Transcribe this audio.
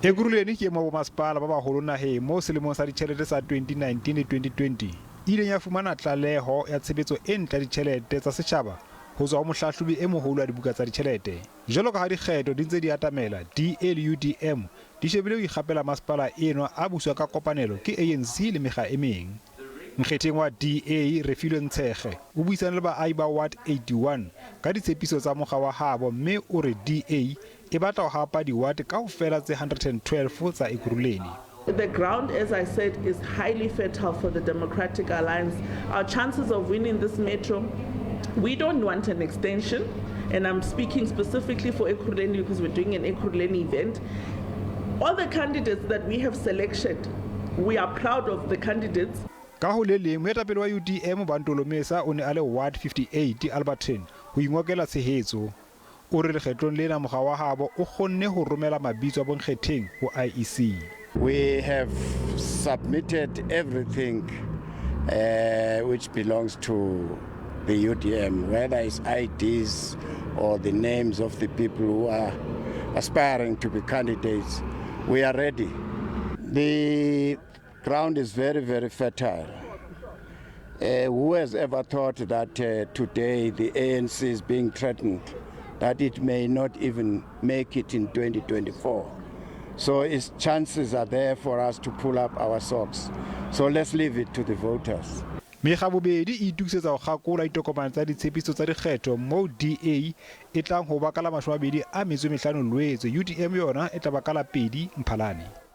Ekurhuleni ke mo masepala ba baholo naheng mo selemong sa ditjhelete sa 2019 le 2020 ile ya fumana tlaleho ya tshebetso e ntle ya ditjhelete tsa setjhaba ho tswa ho mohlahlobi e moholo wa dibuka tsa ditjhelete. Jwalo ka ha dikgetho di ntse di atamela, DLUDM di shebile ho ikgapela masepala eno a buswa ka kopanelo ke ANC le Mekga e meng. Mokgetheng wa DA Refilwe Ntshege o buisana le baahi ba Ward 81 ka ditshepiso tsa mokga wa habo, mme o re DA e batla ho hapa di-ward kaofela tse 112 tsa Ekurhuleni. The ground, as I said, is highly fertile for the Democratic Alliance. Our chances of winning this metro, we don't want an extension, and I'm speaking specifically for Ekurhuleni because we're doing an Ekurhuleni event. All the candidates that we have selected, we are proud of the candidates. Ka ho le leng moetapele wa UDM Bantolomesa o ne a le Ward 58 Alberton ho ingokela tshehetso. O re lekgetlong lena mokga wa habo o kgonne ho romela mabitso a bonkgetheng ho IEC. We have submitted everything which belongs to the UDM, whether it's IDs or the names of the people who are aspiring to be candidates. We are ready. The ground is very, very fertile. Who has ever thought that today the ANC is being threatened, that it may not even make it in 2024? So its chances are there for us to pull up our socks. So let's leave it to the voters. Mekga bobedi e itukisetsa ho kgakola ditokomane tsa ditshepiso tsa dikgetho mo DA e tlang ho ba ka la 25 Loetse, UDM yona e tla ba ka la 2 Mphalane.